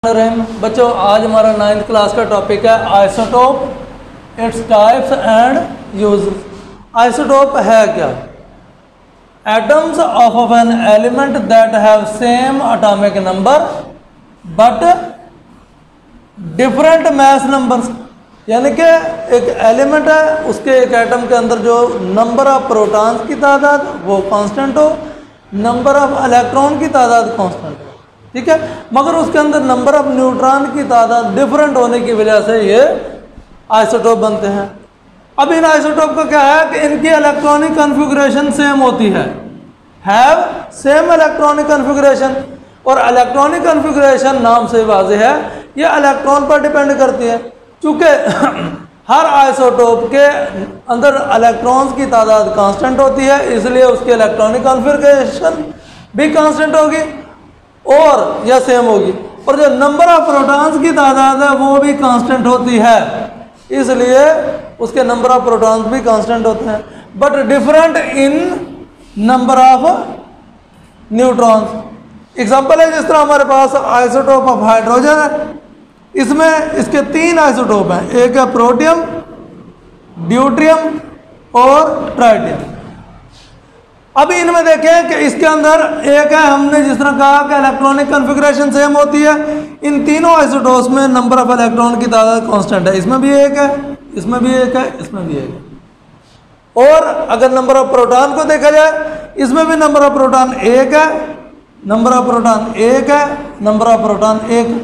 बच्चों आज हमारा 9th क्लास का टॉपिक है isotope, its types and uses. Isotope है क्या? Atoms of an element that have same atomic number but different mass numbers. यानी कि एक एलिमेंट है, उसके एक एटम के अंदर जो नंबर ऑफ प्रोटॉन्स की तादाद वो कांस्टेंट हो, नंबर ऑफ इलेक्ट्रॉन की तादाद कांस्टेंट हो, ठीक है, मगर उसके अंदर नंबर ऑफ न्यूट्रॉन की तादाद डिफरेंट होने की वजह से ये आइसोटोप बनते हैं। अब इन आइसोटोप का क्या है कि इनकी इलेक्ट्रॉनिक कॉन्फ़िगरेशन सेम होती है, हैव सेम इलेक्ट्रॉनिक कॉन्फ़िगरेशन। और इलेक्ट्रॉनिक कॉन्फ़िगरेशन नाम से वाज़ेह है, ये इलेक्ट्रॉन पर डिपेंड करती है। चूँकि हर आइसोटोप के अंदर इलेक्ट्रॉन्स की तादाद कांस्टेंट होती है, इसलिए उसकी इलेक्ट्रॉनिक कॉन्फ़िगरेशन भी कांस्टेंट होगी और या सेम होगी। और जो नंबर ऑफ प्रोटॉन्स की तादाद है वो भी कांस्टेंट होती है, इसलिए उसके नंबर ऑफ प्रोटॉन्स भी कांस्टेंट होते हैं, but different in number of neutrons. Example है, जिस तरह हमारे पास आइसोटोप ऑफ हाइड्रोजन है, इसमें इसके 3 आइसोटोप हैं, एक है प्रोटियम, ड्यूट्रियम और ट्राइटियम। अभी इनमें देखें कि इसके अंदर एक है, हमने जिस तरह कहा कि इलेक्ट्रॉनिक कॉन्फ़िगरेशन सेम होती है, इन तीनों आइसोटोप्स में नंबर ऑफ इलेक्ट्रॉन की तादाद कांस्टेंट है। इसमें भी एक है, इसमें भी एक है, इसमें भी एक है। और अगर नंबर ऑफ प्रोटॉन को देखा जाए, इसमें भी नंबर ऑफ प्रोटॉन एक है, नंबर ऑफ प्रोटॉन एक है, नंबर ऑफ प्रोटॉन एक है,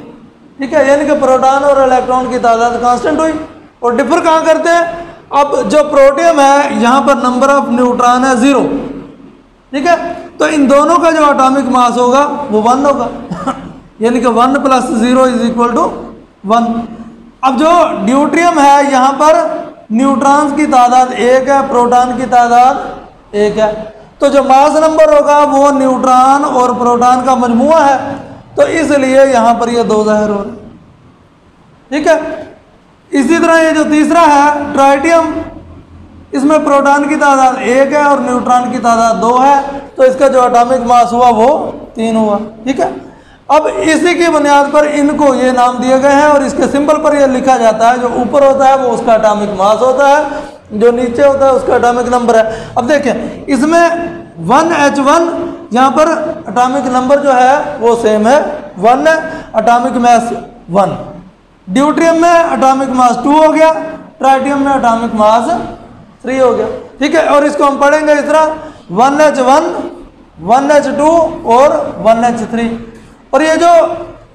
ठीक है। यानी कि प्रोटॉन और इलेक्ट्रॉन की तादाद कांस्टेंट हुई। और डिफर कहाँ करते हैं? अब जो प्रोटियम है, यहाँ पर नंबर ऑफ न्यूट्रॉन है 0, ठीक है, तो इन दोनों का जो एटॉमिक मास होगा वो 1 होगा यानी कि 1 + 0 = 1। अब जो ड्यूट्रियम है, यहाँ पर न्यूट्रॉन्स की तादाद 1 है, प्रोटॉन की तादाद 1 है, तो जो मास नंबर होगा वो न्यूट्रॉन और प्रोटॉन का मजमुआ है, तो इसलिए यहाँ पर ये 2 ज़ाहिर हो रहे हैं, ठीक है। इसी तरह ये जो तीसरा है ट्राइटियम, इसमें प्रोटॉन की तादाद 1 है और न्यूट्रॉन की तादाद 2 है, तो इसका जो एटॉमिक मास हुआ वो 3 हुआ, ठीक है। अब इसी की बुनियाद पर इनको ये नाम दिए गए हैं और इसके सिंबल पर ये लिखा जाता है, जो ऊपर होता है वो उसका एटॉमिक मास होता है, जो नीचे होता है उसका एटॉमिक नंबर है। अब देखें, इसमें 1H1, यहाँ पर एटॉमिक नंबर जो है वो सेम है, 1 है, एटॉमिक मास 1। ड्यूट्रियम में एटॉमिक मास 2 हो गया, ट्राइटियम में एटॉमिक मास 3 हो गया, ठीक है। और इसको हम पढ़ेंगे इस तरह 1H1, 1H2 और 1H3। और ये जो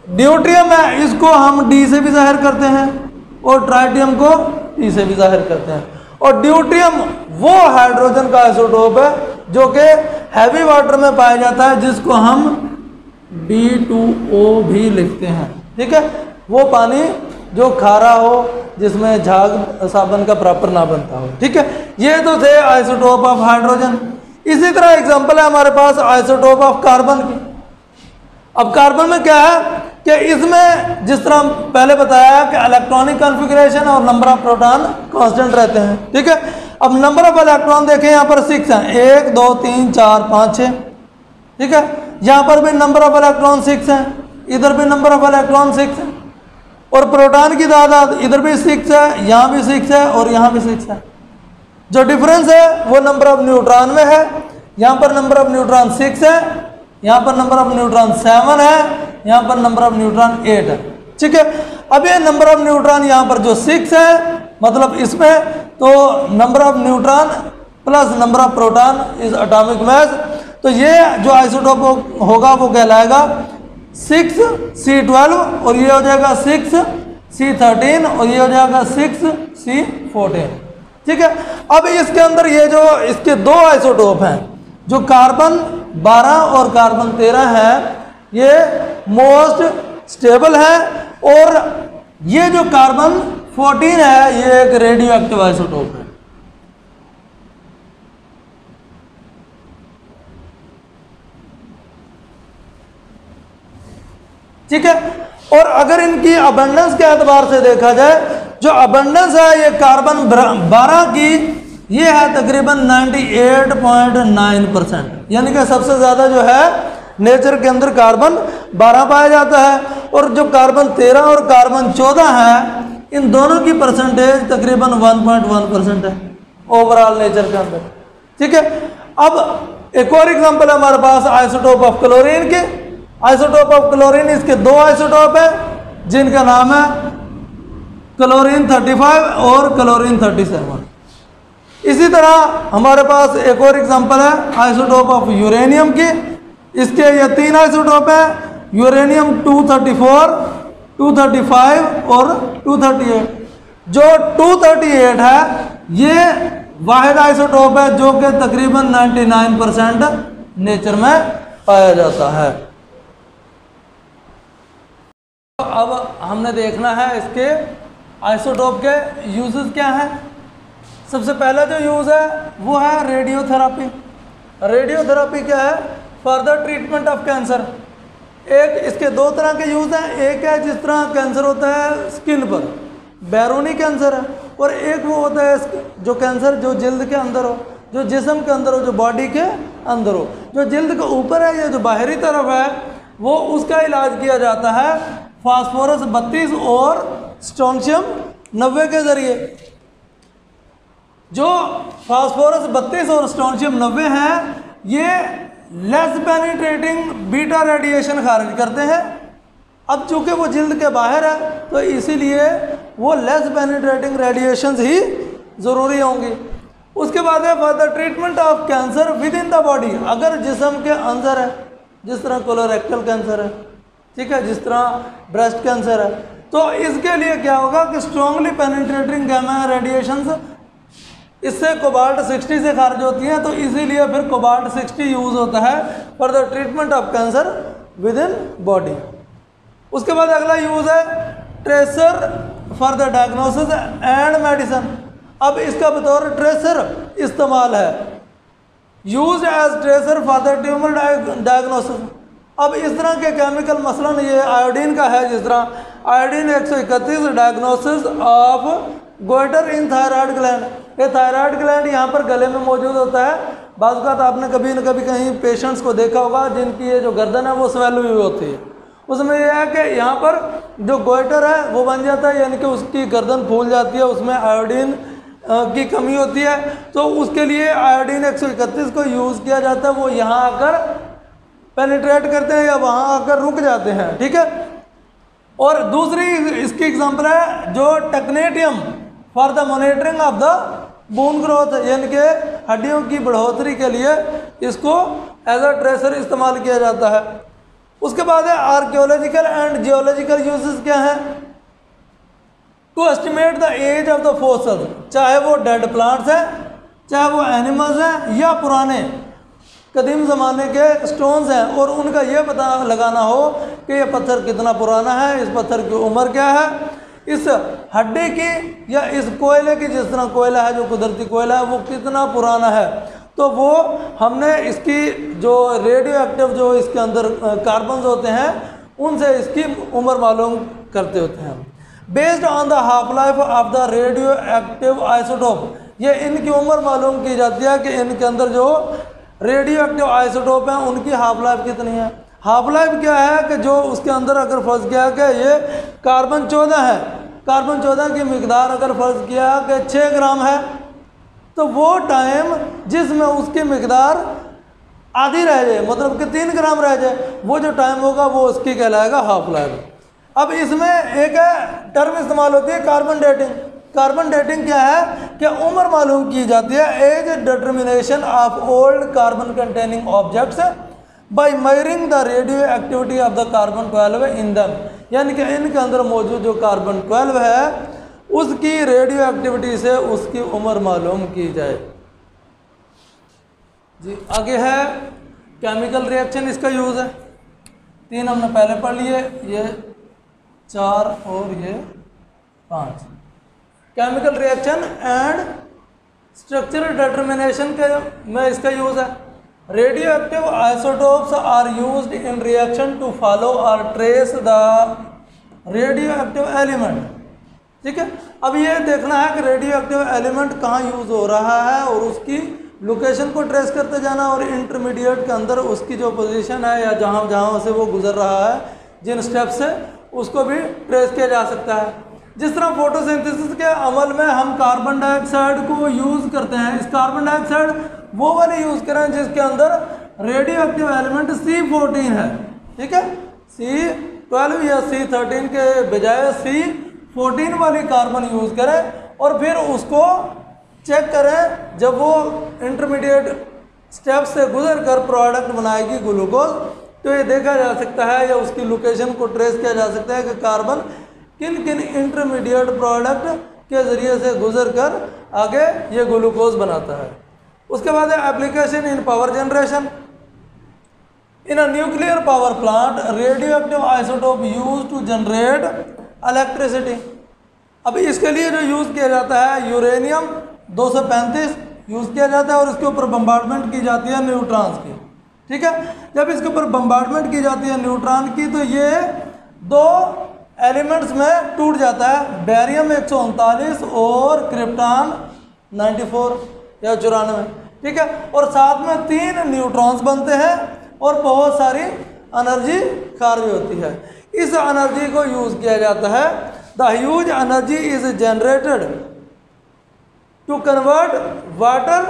ड्यूट्रियम है, इसको हम D से भी जाहिर करते हैं और ट्राइटियम को T से भी जाहिर करते हैं। और ड्यूट्रियम वो हाइड्रोजन का आइसोटोप है जो कि हैवी वाटर में पाया जाता है, जिसको हम D2O भी लिखते हैं, ठीक है। वो पानी जो खारा हो, जिसमें झाग साबुन का प्रॉपर ना बनता हो, ठीक है। ये तो थे आइसोटोप ऑफ हाइड्रोजन। इसी तरह एग्जांपल है हमारे पास आइसोटोप ऑफ कार्बन की। अब कार्बन में क्या है कि इसमें जिस तरह पहले बताया कि इलेक्ट्रॉनिक कॉन्फ़िगरेशन और नंबर ऑफ प्रोटॉन कांस्टेंट रहते हैं, ठीक है। अब नंबर ऑफ इलेक्ट्रॉन देखें, यहाँ पर 6 हैं, 1 2 3 4 5 6, ठीक है। यहाँ पर भी नंबर ऑफ इलेक्ट्रॉन 6 हैं, इधर भी नंबर ऑफ इलेक्ट्रॉन 6 है। और प्रोटॉन की तादाद इधर भी 6 है, यहाँ भी 6 है और यहाँ भी 6 है। जो डिफरेंस है वो नंबर ऑफ न्यूट्रॉन में है, यहाँ पर नंबर ऑफ न्यूट्रॉन 6 है, यहाँ पर नंबर ऑफ न्यूट्रॉन 7 है, यहाँ पर नंबर ऑफ न्यूट्रॉन 8 है, ठीक है। अब ये नंबर ऑफ न्यूट्रॉन यहाँ पर जो 6 है, मतलब इसमें तो number of neutron plus number of proton is atomic mass, तो ये जो आइसोटोप होगा वो कहलाएगा 6C12 और ये हो जाएगा 6C13 और ये हो जाएगा 6C14, ठीक है। अब इसके अंदर ये जो इसके 2 आइसोटोप हैं, जो कार्बन 12 और कार्बन 13 है, ये मोस्ट स्टेबल है। और ये जो कार्बन 14 है, ये एक रेडियो एक्टिव आइसोटोप है, ठीक है। और अगर इनकी अबंडेंस के एतबार से देखा जाए, जो अबंडेंस है ये कार्बन 12 की, ये है तकरीबन 98.9%, यानी कि सबसे ज़्यादा जो है नेचर के अंदर कार्बन 12 पाया जाता है, और जो कार्बन 13 और कार्बन 14 है, इन दोनों की परसेंटेज तकरीबन 1.1% है ओवरऑल नेचर के अंदर। ठीक है, अब एक और एग्जांपल है हमारे पास आइसोटोप ऑफ क्लोरीन के। आइसोटोप ऑफ क्लोरीन, इसके दो आइसोटोप है जिनका नाम है क्लोरीन 35 और क्लोरीन 37। इसी तरह हमारे पास एक और एग्जांपल है आइसोटोप ऑफ यूरेनियम की। इसके ये 3 आइसोटोप है, यूरेनियम 234, 235 और 238। जो 238 है ये वाहिद आइसोटोप है जो कि तकरीबन 99% नेचर में पाया जाता है। अब हमने देखना है इसके आइसोटोप के यूजेस क्या हैं। सबसे पहला जो यूज़ है वो है रेडियोथेरापी। रेडियोथेरापी क्या है? Further treatment of cancer. एक इसके दो तरह के यूज़ हैं। एक है जिस तरह कैंसर होता है स्किन पर, बैरूनी कैंसर है, और एक वो होता है जो कैंसर जो जिल्द के अंदर हो, जो जिस्म के अंदर हो, जो बॉडी के अंदर हो। जो जिल्द के ऊपर है या जो बाहरी तरफ है वो उसका इलाज किया जाता है फास्फोरस 32 और स्ट्रोंशियम 90 के ज़रिए। जो फास्फोरस 32 और स्ट्रोंशियम 90 हैं ये लेस पेनिट्रेटिंग बीटा रेडिएशन खारिज करते हैं। अब चूंकि वो जिल्द के बाहर है तो इसीलिए वो लेस पेनिट्रेटिंग रेडिएशंस ही ज़रूरी होंगी। उसके बाद है further treatment of cancer with in the body. अगर जिस्म के अंदर है, जिस तरह कोलोरेक्टल कैंसर है, ठीक है, जिस तरह ब्रेस्ट कैंसर है, तो इसके लिए क्या होगा कि स्ट्रांगली पेनिट्रेटिंग गैमा रेडिएशंस इससे कोबाल्ट 60 से खारिज होती हैं, तो इसीलिए फिर कोबाल्ट 60 यूज़ होता है for the treatment of cancer with in body. उसके बाद अगला यूज़ है tracer for the diagnosis and medicine. अब इसका बतौर ट्रेसर इस्तेमाल है, use as tracer for the tumour diagnosis. अब इस तरह के केमिकल मसलन ये आयोडीन का है, जिस तरह iodine 131 diagnosis of goitre in thyroid gland. ये थायराइड ग्लैंड यहाँ पर गले में मौजूद होता है। बाज़ औक़ात आपने कभी न कभी कहीं पेशेंट्स को देखा होगा जिनकी ये जो गर्दन है वो स्वेल हुई होती है। उसमें यह है कि यहाँ पर जो गोइटर है वो बन जाता है, यानी कि उसकी गर्दन फूल जाती है, उसमें आयोडीन की कमी होती है। तो उसके लिए आयोडीन 131 को यूज़ किया जाता है। वो यहाँ आकर पेनिट्रेट करते हैं या वहाँ आकर रुक जाते हैं, ठीक है। और दूसरी इसकी एग्जांपल है जो technetium for the monitoring of the bone growth, यानी कि हड्डियों की बढ़ोतरी के लिए इसको एज अ ट्रेसर इस्तेमाल किया जाता है। उसके बाद है आर्कियोलॉजिकल एंड जियोलॉजिकल यूजेस क्या हैं। To estimate the age of the fossils, चाहे वो डेड प्लांट्स हैं, चाहे वो एनिमल्स हैं, या पुराने कदीम ज़माने के स्टोन्स हैं, और उनका ये पता लगाना हो कि ये पत्थर कितना पुराना है, इस पत्थर की उम्र क्या है, इस हड्डी की या इस कोयले की, जिस तरह कोयला है जो कुदरती कोयला है वो कितना पुराना है। तो वो हमने इसकी जो रेडियो एक्टिव जो इसके अंदर कार्बन्स होते हैं उनसे इसकी उम्र मालूम करते होते हैं। Based on the half life of the radio active isotope, ये इनकी उम्र मालूम की जाती है कि इनके अंदर जो रेडियो एक्टिव आइसोटोप हैं उनकी हाफ लाइफ कितनी है। हाफ लाइफ क्या है कि जो उसके अंदर अगर फर्ज किया कि ये कार्बन 14 है, कार्बन 14 की मिकदार अगर फर्ज किया कि 6 ग्राम है, तो वो टाइम जिसमें उसकी मिकदार आधी रह जाए, मतलब कि 3 ग्राम रह जाए, वो जो टाइम होगा वो उसकी कहलाएगा हाफ लाइफ। अब इसमें एक टर्म इस्तेमाल होती है कार्बन डेटिंग। कार्बन डेटिंग क्या है कि उम्र मालूम की जाती है, age determination of old carbon containing objects by measuring the radio activity of the carbon 12 in them, यानी कि इनके अंदर मौजूद जो कार्बन 12 है उसकी रेडियो एक्टिविटी से उसकी उम्र मालूम की जाए। जी आगे है केमिकल रिएक्शन, इसका यूज़ है। 3 हमने पहले पढ़ लिए, ये 4 और ये 5। Chemical reaction and structural determination के में इसका यूज़ है। Radio active isotopes are used in reaction to follow or trace the radio active element, ठीक है। अब ये देखना है कि रेडियो एक्टिव एलिमेंट कहाँ यूज़ हो रहा है और उसकी लोकेशन को ट्रेस करते जाना और इंटरमीडिएट के अंदर उसकी जो पोजीशन है या जहाँ जहाँ से वो गुजर रहा है, जिन स्टेप से, उसको भी ट्रेस किया जा सकता है। जिस तरह फोटोसिंथेसिस के अमल में हम कार्बन डाइऑक्साइड को यूज़ करते हैं, इस कार्बन डाइऑक्साइड वो वाले यूज़ करें जिसके अंदर रेडियो एक्टिव एलिमेंट C14 है, ठीक है, C12 या C13 के बजाय C14 वाली कार्बन यूज़ करें और फिर उसको चेक करें, जब वो इंटरमीडिएट स्टेप से गुजर कर प्रोडक्ट बनाएगी ग्लूकोज, तो ये देखा जा सकता है या उसकी लोकेशन को ट्रेस किया जा सकता है कि कार्बन किन किन इंटरमीडिएट प्रोडक्ट के ज़रिए से गुजर कर आगे ये ग्लूकोज बनाता है। उसके बाद है application in power generation. In a nuclear power plant radio active isotope use to generate electricity. अब इसके लिए जो यूज़ किया जाता है यूरेनियम 235 यूज़ किया जाता है और इसके ऊपर बम्बार्डमेंट की जाती है न्यूट्रॉन्स की, ठीक है। जब इसके ऊपर बम्बार्डमेंट की जाती है न्यूट्रॉन की तो ये दो एलिमेंट्स में टूट जाता है, बेरियम 139 और क्रिप्टॉन 94 या 94, ठीक है। और साथ में 3 न्यूट्रॉन्स बनते हैं और बहुत सारी एनर्जी खारिज होती है। इस एनर्जी को यूज़ किया जाता है। The huge energy is generated to convert water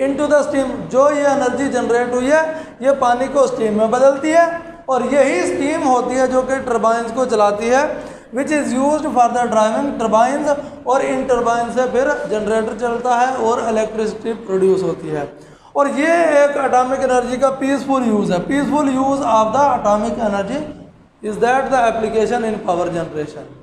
into the steam. जो ये एनर्जी जनरेट हुई है ये पानी को स्टीम में बदलती है और यही स्टीम होती है जो कि टरबाइंस को चलाती है, which is used for the driving turbines, और इन टरबाइन से फिर जनरेटर चलता है और इलेक्ट्रिसिटी प्रोड्यूस होती है। और ये एक एटॉमिक एनर्जी का पीसफुल यूज़ है। Peaceful use of the atomic energy is that the application in power generation.